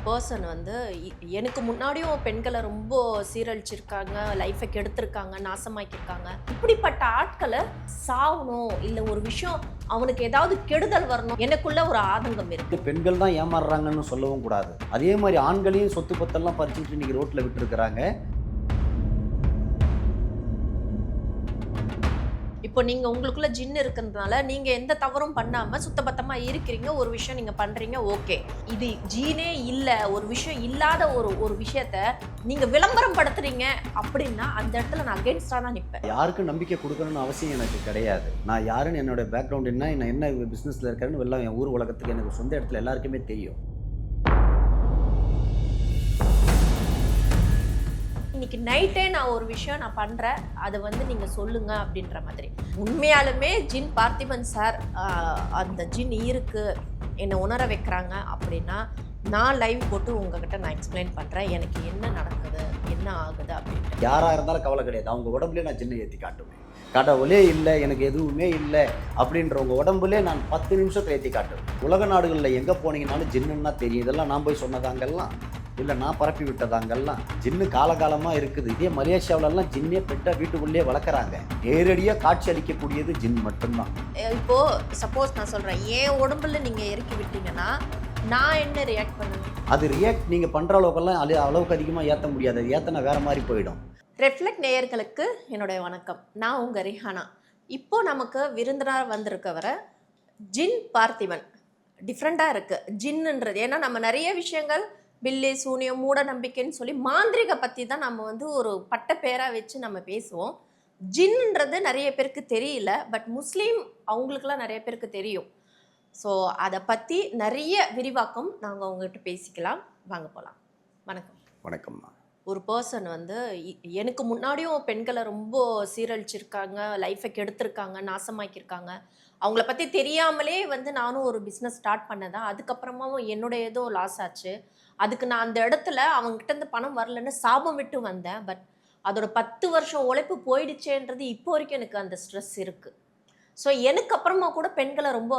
Person வந்து எனக்கு முன்னாடியும் பெண்களை ரொம்ப சீரழிச்சிருக்காங்க, லைஃபை கெடுத்திருக்காங்க, நாசமாக்கியிருக்காங்க. இப்படிப்பட்ட ஆட்களை சாவணும், இல்லை ஒரு விஷயம் அவனுக்கு ஏதாவது கெடுதல் வரணும், எனக்குள்ள ஒரு ஆதங்கம் இருக்கு. பெண்கள் தான் ஏமாறுறாங்கன்னு சொல்லவும் கூடாது. அதே மாதிரி ஆண்களையும் சொத்து பத்தெல்லாம் பறிச்சுட்டு இன்னைக்கு ரோட்ல விட்டு இருக்கிறாங்க. இப்போ நீங்க உங்களுக்குள்ள ஜின் இருக்கிறதுனால நீங்க எந்த தவறும் பண்ணாம சுத்தபத்தமா இருக்கிறீங்க, ஒரு விஷயம் நீங்க பண்றீங்க, ஓகே. இது ஜீனே இல்ல, ஒரு விஷயம் இல்லாத ஒரு ஒரு விஷயத்த நீங்க விளம்பரம் படுத்துறீங்க அப்படின்னா அந்த இடத்துல நான் அகேன்ஸ்டா தான் நிற்பேன். யாருக்கும் நம்பிக்கை கொடுக்கணும்னு அவசியம் எனக்கு கிடையாது. நான் யாருன்னு, என்னோட பேக்ரவுண்ட் என்ன, நான் என்ன பிஸ்னஸில் இருக்கிறேன்னு எல்லாம் என் ஊர் உலகத்துக்கு எனக்கு சொந்த இடத்துல எல்லாருக்குமே தெரியும். இன்னைக்கு நைட்டே நான் ஒரு விஷயம் நான் பண்றேன், அதை வந்து நீங்க சொல்லுங்க அப்படின்ற மாதிரி. உண்மையாலுமே ஜின் பார்த்திபன் சார் அந்த ஜின் இருக்கு, என்னை உணர வைக்கிறாங்க அப்படின்னா நான் லைவ் போட்டு உங்ககிட்ட நான் எக்ஸ்பிளைன் பண்றேன் எனக்கு என்ன நடக்குது, என்ன ஆகுது அப்படின்னு. யாராக இருந்தாலும் கவலை கிடையாது. அவங்க உடம்புலேயே நான் ஜின்னை ஏற்றி காட்டுவேன். கடவுளே இல்லை, எனக்கு எதுவுமே இல்லை அப்படின்றவங்க உடம்புலே நான் 10 நிமிஷத்தை ஏற்றி காட்டுவேன். உலக நாடுகளில் எங்கே போனீங்கன்னாலும் ஜின்னுன்னா தெரியும். இதெல்லாம் நான் போய் சொன்னதாங்கெல்லாம் இல்லை, நான் பரப்பி விட்டதாங்கெல்லாம். ஜின்னு காலகாலமாக இருக்குது. இதே மலேசியாவிலலாம் ஜின்னே பெட்டை வீட்டுக்குள்ளேயே வளர்க்குறாங்க. நேரடியாக காட்சி அளிக்கக்கூடியது ஜின் மட்டும்தான். இப்போது சப்போஸ் நான் சொல்கிறேன், என் உடம்புல நீங்கள் இறக்கி விட்டீங்கன்னா நான் என்ன ரியாக்ட் பண்ணுவேன்? அது ரியாக்ட் நீங்கள் பண்ணுற அளவுக்கெல்லாம் அளவுக்கு அதிகமாக ஏற்ற முடியாது. அது ஏற்றினா வேறு மாதிரி போயிடும். ரெஃப்ளெக்ட் நேயர்களுக்கு என்னுடைய வணக்கம். நான் உங்கள் ரிஹானா. இப்போது நமக்கு விருந்தினர் வந்திருக்கவரை ஜின் பார்த்திபன் டிஃப்ரெண்ட்டாக இருக்குது. ஜின்னுன்றது ஏன்னா நம்ம நிறைய விஷயங்கள் பில்லி சூனியம் மூட நம்பிக்கைன்னு சொல்லி மாந்திரிக பற்றி தான் நம்ம வந்து ஒரு பட்ட பேராக வச்சு நம்ம பேசுவோம். ஜின்ன்றது நிறைய பேருக்கு தெரியல, பட் முஸ்லீம் அவங்களுக்குலாம் நிறைய பேருக்கு தெரியும். ஸோ அதை பற்றி நிறைய விரிவாக்கம் நாங்கள் அவங்ககிட்ட பேசிக்கலாம். வாங்க போகலாம். வணக்கம். வணக்கம்மா. ஒரு பர்சன் வந்து எனக்கு முன்னாடியும் பெண்களை ரொம்ப சீரழிச்சிருக்காங்க, லைஃபை கெடுத்திருக்காங்க, நாசமாக்கியிருக்காங்க. அவங்கள பற்றி தெரியாமலே வந்து நானும் ஒரு பிஸ்னஸ் ஸ்டார்ட் பண்ணதான். அதுக்கப்புறமாவும் என்னுடைய ஏதோ லாஸ் ஆச்சு. அதுக்கு நான் அந்த இடத்துல அவங்ககிட்டருந்து பணம் வரலன்னு சாபம் விட்டு வந்தேன். பட் அதோட 10 வருஷம் உழைப்பு போயிடுச்சேன்றது இப்போ வரைக்கும் எனக்கு அந்த ஸ்ட்ரெஸ் இருக்குது. ஸோ எனக்கு அப்புறமா கூட பெண்களை ரொம்ப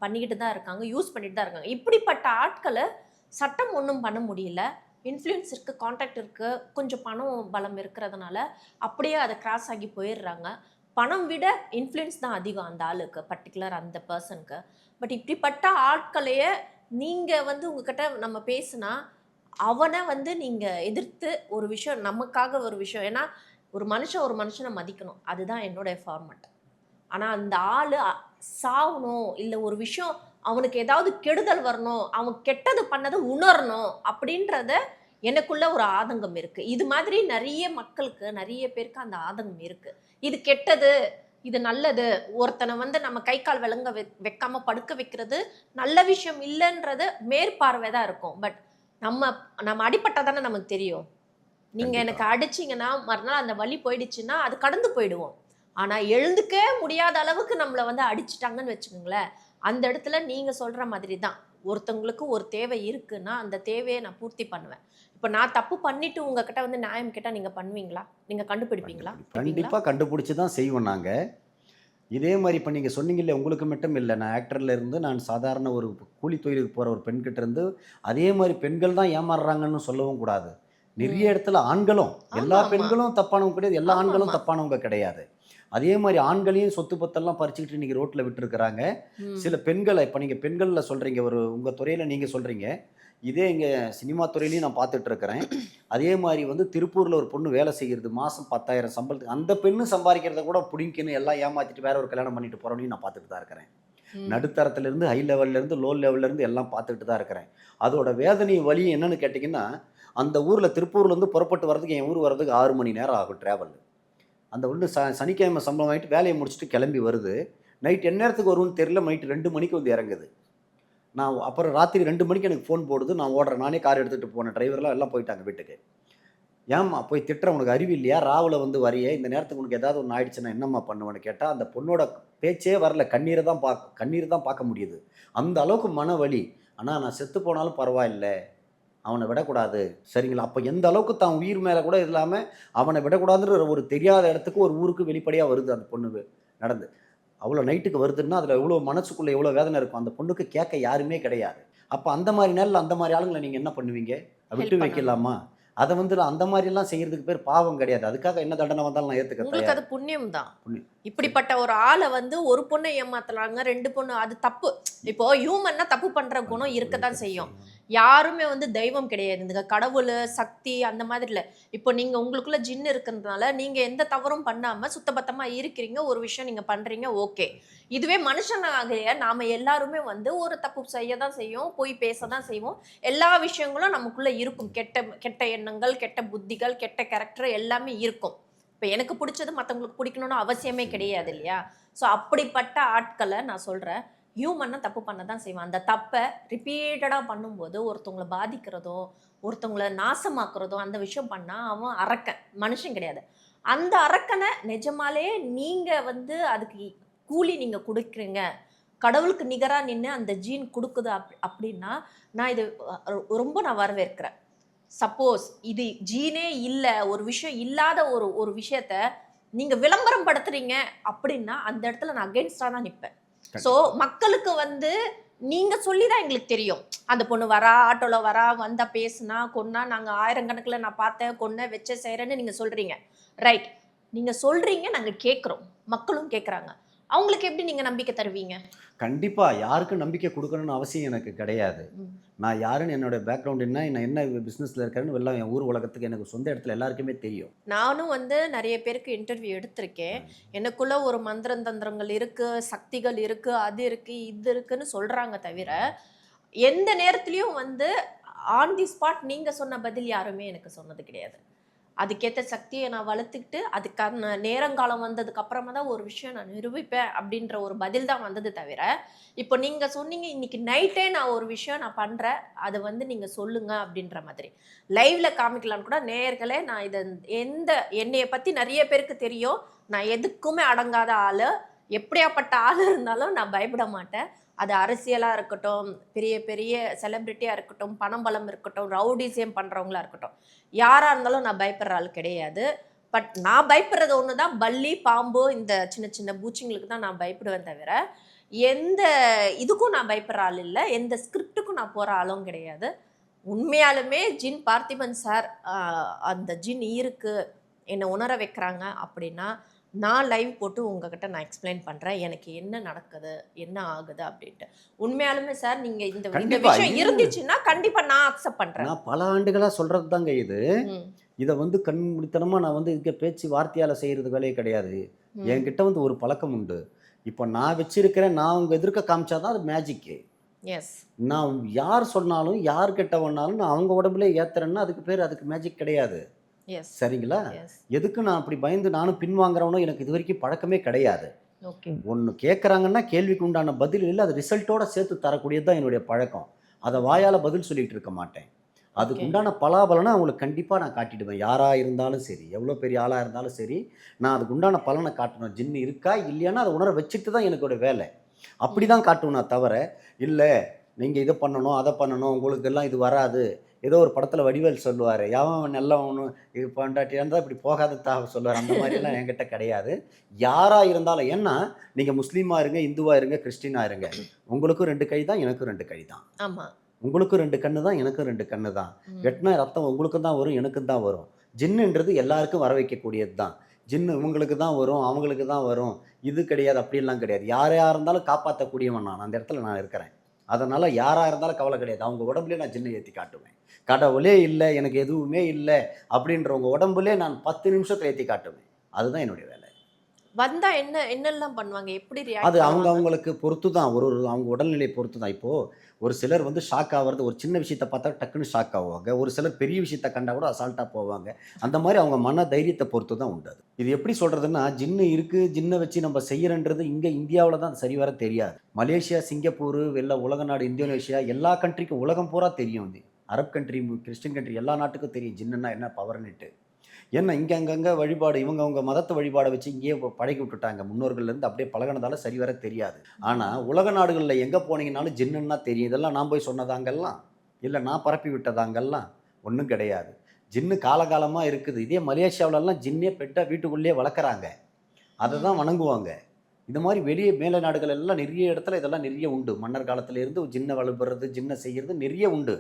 பண்ணிக்கிட்டு தான் இருக்காங்க, யூஸ் பண்ணிட்டு தான் இருக்காங்க. இப்படிப்பட்ட ஆட்களை சட்டம் ஒன்றும் பண்ண முடியல. இன்ஃப்ளூயன்ஸ் இருக்குது, கான்டாக்ட் இருக்குது, கொஞ்சம் பணம் பலம் இருக்கிறதுனால அப்படியே அதை கிராஸ் ஆகி போயிடுறாங்க. பணம் விட இன்ஃப்ளூயன்ஸ் தான் அதிகம் அந்த ஆளுக்கு, பர்டிகுலர் அந்த பர்சனுக்கு. பட் இப்படிப்பட்ட ஆட்களையே நீங்கள் வந்து உங்ககிட்ட நம்ம பேசுனா அவனை வந்து நீங்கள் எதிர்த்து ஒரு விஷயம், நமக்காக ஒரு விஷயம், ஏன்னா ஒரு மனுஷனை மதிக்கணும், அதுதான் என்னுடைய ஃபார்மட். ஆனால் அந்த ஆள் சாவணும், இல்லை ஒரு விஷயம் அவனுக்கு ஏதாவது கெடுதல் வரணும், அவன் கெட்டது பண்ணதை உணரணும் அப்படின்றத எனக்குள்ள ஒரு ஆதங்கம் இருக்குது. இது மாதிரி நிறைய மக்களுக்கு, நிறைய பேருக்கு அந்த ஆதங்கம் இருக்குது. இது கெட்டது, இது நல்லது, ஒருத்தனை வந்து நம்ம கை கால் விளங்க வைக்காம படுக்க வைக்கிறது நல்ல விஷயம் இல்லைன்றது மேற்பார்வை தான் இருக்கும். பட் நம்ம அடிப்பட்டாதானே நமக்கு தெரியும். நீங்கள் எனக்கு அடிச்சிங்கன்னா மறுநாள் அந்த வலி போயிடுச்சுன்னா அது கடந்து போயிடுவோம். ஆனால் எழுந்துக்க முடியாத அளவுக்கு நம்மளை வந்து அடிச்சிட்டாங்கன்னு வச்சுக்கோங்களேன், அந்த இடத்துல நீங்கள் சொல்கிற மாதிரி தான். ஒருத்தவங்களுக்கு ஒரு தேவை இருக்குன்னா அந்த தேவையை நான் பூர்த்தி பண்ணுவேன். இப்போ நான் தப்பு பண்ணிட்டு உங்ககிட்ட வந்து நியாயம் கேட்டால் நீங்கள் பண்ணுவீங்களா? நீங்கள் கண்டுபிடிப்பீங்களா? கண்டிப்பாக கண்டுபிடிச்சி தான் செய்வோம் நாங்கள். இதே மாதிரி இப்போ நீங்கள் சொன்னீங்கல்ல, உங்களுக்கு மட்டும் இல்லை, நான் ஆக்டரில் இருந்து நான் சாதாரண ஒரு கூலி தொழிலுக்கு போகிற ஒரு பெண்கிட்ட இருந்து அதே மாதிரி பெண்கள் தான் ஏமாறுறாங்கன்னு சொல்லவும் கூடாது. நிறைய இடத்துல ஆண்களும், எல்லா பெண்களும் தப்பானவங்க கிடையாது, எல்லா ஆண்களும் தப்பானவங்க கிடையாது. அதே மாதிரி ஆண்களையும் சொத்து பத்தெல்லாம் பறிச்சுக்கிட்டு இன்றைக்கி ரோட்டில் விட்டுருக்குறாங்க. சில பெண்களை இப்போ நீங்கள் பெண்களில் சொல்கிறீங்க, ஒரு உங்கள் துறையில் நீங்கள் சொல்கிறீங்க, இதே இங்கே சினிமா துறையிலையும் நான் பார்த்துட்ருக்கிறேன். அதே மாதிரி வந்து திருப்பூரில் ஒரு பொண்ணு வேலை செய்கிறது, மாதம் 10,000 சம்பளத்துக்கு. அந்த பெண்ணு சம்பாதிக்கிறத கூட பிடிங்கின்னு எல்லாம் ஏமாற்றிட்டு வேற ஒரு கல்யாணம் பண்ணிட்டு போகிறோன்னு நான் பார்த்துட்டு தான் இருக்கிறேன். நடுத்தரத்துலேருந்து ஹை லெவல்லேருந்து லோ லெவல்லேருந்து எல்லாம் பார்த்துட்டு தான் இருக்கிறேன். அதோட வேதனை வலி என்னன்னு கேட்டிங்கன்னா, அந்த ஊரில் திருப்பூர்லேருந்து புறப்பட்டு வர்றதுக்கு என் ஊர் வர்றதுக்கு 6 மணி நேரம் ஆகும் ட்ராவல். அந்த ஒன்று சனிக்கிழமை சம்பளம் வாங்கிட்டு வேலையை முடிச்சுட்டு கிளம்பி வருது. நைட் என்ன நேரத்துக்கு வரும்னு தெரியல, நைட்டு 2 மணிக்கு வந்து இறங்குது. நான் அப்புறம் ராத்திரி 2 மணிக்கு எனக்கு ஃபோன் போடுது, நான் ஓடுறேன், நானே கார் எடுத்துகிட்டு போனேன், டிரைவர்லாம் எல்லாம் போயிட்டாங்க வீட்டுக்கு. ஏம்மா போய் திட்டுற, உனக்கு அறிவு இல்லையா, ராவில் வந்து வரையே, இந்த நேரத்துக்கு உனக்கு ஏதாவது ஒன்று ஆயிடுச்சுன்னா என்னம்மா பண்ணுவேன்னு கேட்டால் அந்த பொண்ணோட பேச்சே வரல, கண்ணீர் தான் பார்க்க முடியுது, அந்த அளவுக்கு மன வலி. ஆனால் நான் செத்து போனாலும் பரவாயில்லை, அவனை விடக்கூடாது, சரிங்களா? அப்போ எந்த அளவுக்கு தான் உயிர் மேலே கூட இல்லாமல் அவனை விடக்கூடாதுன்ற ஒரு தெரியாத இடத்துக்கு, ஒரு ஊருக்கு வெளிப்படையாக வருது அந்த பொண்ணு நடந்து. அவ்வளோ நைட்டுக்கு வருதுன்னா அதில் எவ்வளோ மனசுக்குள்ளே எவ்வளோ வேதனை இருக்கும். அந்த பொண்ணுக்கு கேட்க யாருமே கிடையாது. அப்போ அந்த மாதிரி நேரில் அந்த மாதிரி ஆளுங்களை நீங்கள் என்ன பண்ணுவீங்க? விட்டு ஹெல்ப் பண்ணணும். வைக்கலாமா? அதை வந்து அந்த மாதிரிலாம் செய்யறதுக்கு பேர் பாவம் கிடையாது. அதுக்காக என்ன தண்டனை வந்தாலும் நான் ஏற்றுக்க உங்களுக்கு தயார். அது புண்ணியம் தான். புண்ணியம். சரி. இப்படிப்பட்ட ஒரு ஆள வந்து ஒரு பொண்ண ஏமாத்துறாங்க, 2 பொண்ணு அது தப்பு. இப்போ ஹியூமன்னா தப்பு பண்ற குணம் இருக்கத்தான் செய்யும். யாருமே வந்து தெய்வம் கிடையாது. இந்த கடவுளு, சக்தி அந்த மாதிரி இல்ல. இப்போ நீங்க உங்களுக்குள்ள ஜின் இருக்கிறதுனால, நீங்க எந்த தவறும் பண்ணாம சுத்தபத்தமா இருக்கிறீங்க. ஒரு விஷயம் நீங்க பண்றீங்க, ஓகே. இதுவே மனுஷனாகிய நாம எல்லாருமே வந்து ஒரு தப்பு செய்ய தான் செய்வோம். பொய் பேச தான் செய்வோம். எல்லா விஷயங்களும் நமக்குள்ள இருக்கும். கெட்ட கெட்ட எண்ணங்கள், கெட்ட புத்திகள், கெட்ட கேரக்டர் எல்லாமே இருக்கும். இப்ப எனக்கு பிடிச்சது மத்தவங்களுக்கு பிடிக்கணும்னு அவசியமே கிடையாது இல்லையா? ஸோ அப்படிப்பட்ட ஆட்கள நான் சொல்றேன். ஹியூமன்னா தப்பு பண்ண தான் செய்வான். அந்த தப்ப ரிப்பீட்டடா பண்ணும்போது ஒருத்தவங்கள பாதிக்கிறதோ, ஒருத்தவங்கள நாசமாக்குறதோ, அந்த விஷயம் பண்ணா அவன் அரக்கன். மனுஷன் கிடையாது. அந்த அரக்கன நிஜமாலே நீங்க வந்து அதுக்கு கூலி நீங்க குடுக்குறீங்க. கடவுளுக்கு நிகரா நின்னு அந்த ஜீன் குடுக்குது அப்படின்னா, நான் இது ரொம்ப நான் வரவேற்கிறேன். சப்போஸ் இது ஜீனே இல்ல, ஒரு விஷயம் இல்லாத ஒரு ஒரு விஷயத்த நீங்க விளம்பரம் படுத்துறீங்க அப்படின்னா, அந்த இடத்துல நான் அகைன்ஸ்டா தான் நிப்பேன். ஸோ மக்களுக்கு வந்து நீங்க சொல்லி தான் எங்களுக்கு தெரியும். அந்த பொண்ணு வரா, ஆட்டோல வரா, வந்தா பேசுனா, கொன்னா, நாங்க 1000 கணக்குல நான் பார்த்தேன், கொன்னேன், வச்சேன், செய்றேன்னு நீங்க சொல்றீங்க. ரைட். நீங்க சொல்றீங்க, நாங்க கேட்கிறோம். மக்களும் கேட்கறாங்க. அவங்களுக்கு எப்படி நீங்க நம்பிக்கை தருவீங்க? கண்டிப்பா. யாருக்கும் நம்பிக்கை குடுக்கணும்னு அவசியம் எனக்கு கிடையாது. ம். நான் யாருன்னு, என்னோட பேக்ரவுண்ட் என்ன, நான் என்ன பிசினஸ்ல இருக்கேன்னு எல்லாம் என் ஊர் உலகத்துக்கு, எனக்கு சொந்த இடத்துல எல்லாருக்குமே தெரியும். நானும் வந்து நெறைய பேருக்கு இன்டர்வியூ எடுத்திருக்கேன். எனக்குள்ள ஒரு மந்திரம் தந்திரங்கள் இருக்கு, சக்திகள் இருக்கு, அது இருக்கு, இது இருக்குன்னு சொல்றாங்க தவிர, எந்த நேரத்திலயும் வந்து ஆன் தி ஸ்பாட் நீங்க சொன்ன பதில் யாருமே எனக்கு சொன்னது கிடையாது. அதுக்கேத்த சக்திய நான் வளர்த்துக்கிட்டு, அதுக்கான நேரங்காலம் வந்ததுக்கு அப்புறமா தான் ஒரு விஷயம் நான் நிரூபிப்பேன் அப்படின்ற ஒரு பதில் தான் வந்தது தவிர, இப்போ நீங்க சொன்னீங்க இன்னைக்கு நைட்டே நான் ஒரு விஷயம் நான் பண்றேன். அத வந்து நீங்க சொல்லுங்க அப்படின்ற மாதிரி. லைவ்ல காமிக்கலான்னு கூட நேயர்களே நான் இத எந்த என்னைய பத்தி நெறைய பேருக்கு தெரியும். நான் எதுக்குமே அடங்காத ஆளு. எப்படியாப்பட்ட ஆள் இருந்தாலும் நான் பயப்பட மாட்டேன். அது அரசியலா இருக்கட்டும், பெரிய பெரிய செலிபிரிட்டியா இருக்கட்டும், பணம் பலம் இருக்கட்டும், ரவுடிசம் பண்றவங்களா இருக்கட்டும். யாரா இருந்தாலும் நான் பயப்படுற ஆள் கிடையாது. பட் நான் பயப்படுறது ஒண்ணு தான் பல்லி, பாம்பு இந்த சின்ன சின்ன பூச்சிங்களுக்கு தான் நான் பயப்படுவேன் தவிர, எந்த இதுக்கும் நான் பயப்படுற ஆள் இல்ல. எந்த ஸ்கிரிப்ட்டுக்கும் நான் போற ஆளும் கிடையாது. உண்மையாலுமே ஜின் பார்த்திபன் சார் அந்த ஜின் இருக்கு, என்ன உணர வைக்கிறாங்க அப்படின்னா, நான் லைவ் போட்டு உங்ககிட்ட நான் எக்ஸ்பிளைன் பண்றேன். எனக்கு என்ன நடக்குது? என்ன ஆகுது? அப்படின்ட்டு. உண்மையாலுமே சார் நீங்க இந்த இந்த கண்டிப்பா. விஷயம் இருந்துச்சுன்னா, கண்டிப்பா நான் அக்செப்ட் பண்றேன். நான் பல ஆண்டுகளா சொல்றது தாங்க இது. ம். இத வந்து கண்மூடித்தனமா நான் வந்து இதுக்கு பேச்சு வார்த்தையால செய்யறது வேலையே கிடையாது. ம். என்கிட்ட வந்து ஒரு பழக்கம் உண்டு. இப்போ நான் வச்சிருக்கிறேன், நான் உங்க எதிர்க்க காமிச்சா தான் அது மேஜிக்கு. எஸ். நான் யார் சொன்னாலும், யார் கிட்ட வேணாலும் நான் அவங்க உடம்புலே ஏத்துறேன்னா, அதுக்கு பேரு, அதுக்கு மேஜிக் கிடையாது. எஸ். சரிங்களா? எஸ். எதுக்கு நான் அப்படி பயந்து நானும் பின்வாங்குறவனோ எனக்கு இதுவரைக்கும் பழக்கமே கிடையாது. ஓகே. ஒண்ணு கேட்கறாங்கன்னா, கேள்விக்கு உண்டான பதில் இல்ல, அது ரிசல்ட்டோட சேர்த்து தரக்கூடியது தான் என்னுடைய பழக்கம். அத வாயால பதில் சொல்லிட்டு இருக்க மாட்டேன். அதுக்கு ஓகே. உண்டான பலாபலன அவங்களுக்கு கண்டிப்பா நான் காட்டிடுவேன். யாரா இருந்தாலும் சரி, எவ்வளோ பெரிய ஆளா இருந்தாலும் சரி, நான் அதுக்கு உண்டான பலன காட்டணும். ஜின் இருக்கா, இல்லையான்னு அத உணர வச்சுட்டு தான் எனக்கோட வேலை. ம். அப்படிதான் காட்டுவேனே தவிர, இல்ல நீங்க இத பண்ணணும், அத பண்ணணும், உங்களுக்கெல்லாம் இது வராது. ஏதோ ஒரு படத்துல வடிவேலு சொல்லுவாரு. எவன் நல்லவனும் இது பொண்டாட்டியா இருந்தா இப்படி போகாத சொல்லுவாரு. அந்த மாரியெல்லாம் என்கிட்ட கிடையாது. யாரா இருந்தாலும், ஏன்னா நீங்க முஸ்லீமா இருங்க, இந்துவா இருங்க, கிறிஸ்டியனா இருங்க. உங்களுக்கும் 2 கை தான், எனக்கும் 2 கை தான். ஆமா. உங்களுக்கும் 2 கண்ணு தான், எனக்கும் 2 கண்ணு தான். ம். வெட்டினா ரத்தம் உங்களுக்கும் தான் வரும், எனக்கும் தான் வரும். ஜின்னுன்றது எல்லாருக்கும் வர வைக்கக்கூடியது தான். ஜின்னு இவங்களுக்கு தான் வரும், அவங்களுக்கு தான் வரும். இது கிடையாது, அப்படிலாம் கிடையாது. யாரையா இருந்தாலும் காப்பாத்தக்கூடியவன் நான். அந்த இடத்துல நான் இருக்கிறேன். அதனால யாரா இருந்தாலும் கவலை கிடையாது. அவங்க உடம்புலயே நான் ஜின்ன ஏத்தி காட்டுவேன். கடவுளே இல்ல, எனக்கு எதுவுமே இல்ல அப்படின்றவங்க உடம்புலயே நான் 10 நிமிஷத்துல ஏத்தி காட்டுவேன். அதுதான் என்னுடைய வேலை. வந்தா என்னெல்லாம் பண்ணுவாங்க? எப்படி அது ரியாக்ட் அவங்க பண்ணுவாங்க? அவங்களுக்கு பொறுத்து தான். ஒரு ஒரு அவங்க உடல்நிலையை பொறுத்து தான். இப்போ ஒரு சிலர் வந்து ஷாக் ஆவறது, ஒரு சின்ன விஷயத்த பார்த்தா டக்குன்னு ஷாக் ஆவாங்க. ஒரு சிலர் பெரிய விஷயத்த கண்டா கூட அசால்ட்டா போவாங்க. அந்த மாரி அவங்க மன தைரியத்த பொறுத்து தான் உண்டு அது. இது எப்படி சொல்றதுன்னா, ஜின்னு இருக்கு, ஜின்ன வச்சு நம்ம செய்யறன்றது இங்க இந்தியாவுல தான் சரிவர தெரியாது. மலேசியா, சிங்கப்பூர், உலக நாடு இந்தோனேஷியா, எல்லா கண்ட்ரிக்கும் உலகம் பூரா தெரியும் இது. அரப் கண்ட்ரி, கிறிஸ்டியன் கண்ட்ரி எல்லா நாட்டுக்கும் தெரியும் ஜின்னுன்னா என்ன பவர்ன்னுட்டு. ஏன்னா இங்க அங்கங்க வழிபாடு, இவங்க அவங்க மதத்த வழிபாட வச்சு இங்கேயே பழக்கி விட்டுட்டாங்க. முன்னோர்கள்லேருந்து அப்படியே பழகுனதால சரிவர தெரியாது. ஆனா உலக நாடுகள்ல எங்க போனீங்கனாலும் ஜின்னுன்னா தெரியும். இதெல்லாம் நான் போய் சொன்னதாங்கல்லாம்? இல்ல நான் பரப்பி விட்டதாங்கல்லாம்? ஒண்ணும் கிடையாது. ஜின்னு காலகாலமா இருக்குது. இதே மலேசியாவுலலாம் ஜின்னே பெட்டா வீட்டுக்குள்ளேயே வளர்க்குறாங்க. அத தான் ம். வணங்குவாங்க. இந்த மாதிரி வெளியே மேல நாடுகள் எல்லாம் நிறைய இடத்துல இதெல்லாம் நிறைய உண்டு. மன்னர் காலத்துல இருந்து ஜின்னை வழிபடுறது, ஜின்னை செய்யறது நிறைய உண்டு.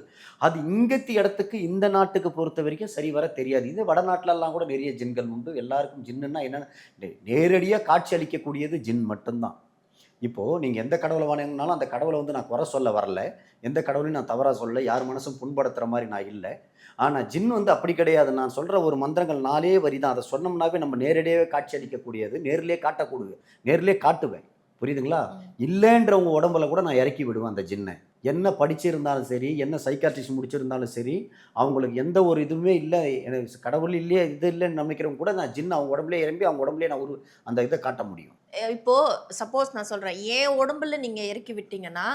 அது இங்கத்தி இடத்துக்கு இந்த நாட்டுக்கு பொறுத்த வரைக்கும் சரி வர தெரியாது. இது வடநாட்டுலலாம் கூட நிறைய ஜின்கள் உண்டு. எல்லாருக்கும் ஜின்னுன்னா என்னன்னு நேரடியா காட்சி அளிக்கக்கூடியது ஜின் மட்டும்தான். இப்போ நீங்க எந்த கடவுளை வணங்கினாலும் அந்த கடவுளை வந்து நான் குறை சொல்ல வரல. எந்த கடவுளையும் நான் தவறா சொல்லல. யார் மனசும் புண்படுத்துற மாதிரி நான் இல்ல. ஆனா ஜின் வந்து அப்படி கிடையாது. நான் சொல்ற ஒரு மந்திரங்கள் 4 வரி தான். அத சொன்னோம்னாவே நம்ம நேரடியாவே காட்சி அளிக்கக்கூடியது. நேரிலே காட்டக்கூடியது. நேரிலே காட்டுவேன். புரியுதுங்களா? ம். இல்லன்றவங்க உடம்புல கூட நான் இறக்கி விடுவேன் அந்த ஜின்ன. என்ன படிச்சிருந்தாலும் சரி, என்ன சைக்காட்ரிஸ்ட் முடிச்சிருந்தாலும் சரி, அவங்களுக்கு எந்த ஒரு இதுவுமே இல்ல, எனக்கு கடவுள் இல்லையே, இது இல்லன்னு நம்பிக்கிறவங்க கூட நான் ஜின் அவங்க உடம்புலயே இறங்கி அவங்க உடம்புலயே நான் ஒரு அந்த இத காட்ட முடியும். இப்போ சப்போஸ் நான் சொல்றேன், என் உடம்புல நீங்க இறக்கி விட்டீங்கன்னா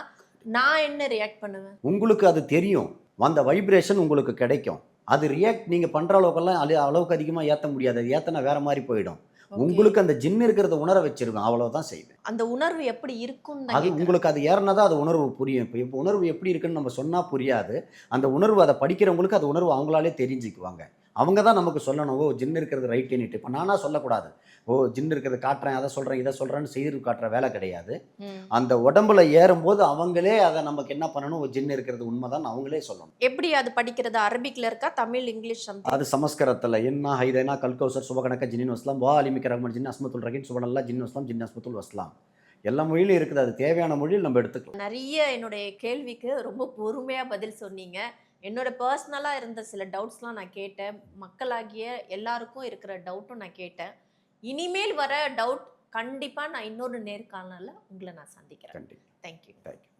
நான் என்ன ரியாக்ட் பண்ணுவேன்? உங்களுக்கு அது தெரியும். அந்த வைப்ரேஷன் உங்களுக்கு கிடைக்கும். அது ரியாக்ட் நீங்க பண்ற அளவுக்கெல்லாம் அளவுக்கு அதிகமா ஏத்த முடியாது. அது ஏத்துனா வேற மாரி போயிடும். ஓகே. உங்களுக்கு அந்த ஜின் இருக்கிறத உணர வச்சிருவேன். அவ்வளவுதான் செய்வேன். அந்த உணர்வு எப்படி இருக்கும்னு தான் அது கேக்குறேன். உங்களுக்கு அது ஏறுனா தான் அது உணர்வு புரியும். இப்ப உணர்வு எப்படி இருக்குன்னு நம்ம சொன்னா புரியாது. அந்த உணர்வு அத படிக்கிறவங்களுக்கு அந்த உணர்வு அவங்களாலே தெரிஞ்சுக்குவாங்க. அவங்க தான் நமக்கு சொல்லணும். ஓ! ஜின் இருக்கிறது ரைட்டுன்னுட்டு. இப்ப நானா சொல்லக்கூடாது. ஓ! ஜின் இருக்கிறத காட்டுறேன், அத சொல்றேன், இத சொல்றேன்னு செய்து காட்டுற வேலை கிடையாது. ம். அந்த உடம்புல ஏறும்போது அவங்களே அத நமக்கு என்ன பண்ணணும், ஓ! ஜின் இருக்கிறது உண்மைதான்னு அவங்களே சொல்லணும். எப்படி அது படிக்கிறது? அரபிக்ல இருக்கா? Tamil, English something? அது சமஸ்கிருதத்துல இன்னா ஹைதனா கல்கௌசர் சுபகணக்க ஜின்னின் வஸ்லாம் வா அலிமிக்க ரஹ்மான் ஜின் அஸ்மத்துல் ரஹீம் சுபனல்லா ஜின் வஸ்லாம் ஜின் அஸ்மத்துல் வஸ்லாம். எல்லா மொழியிலும் இருக்குது. அது தேவையான மொழியில் நம்ம எடுத்துக்கலாம். நிறைய என்னுடைய கேள்விக்கு ரொம்ப பொறுமையா பதில் சொன்னீங்க. என்னோட பர்சனலா இருந்த சில டவுட்ஸ்லாம் நான் கேட்டேன். மக்களாகிய எல்லாருக்கும் இருக்கிற டவுட்டும் நான் கேட்டேன். இனிமேல் வர டவுட் கண்டிப்பா நான் இன்னொரு நேர்காணல்ல உங்களை நான் சந்திக்கிறேன். கண்டிப்பா. தேங்க்யூ. தேங்க்யூ.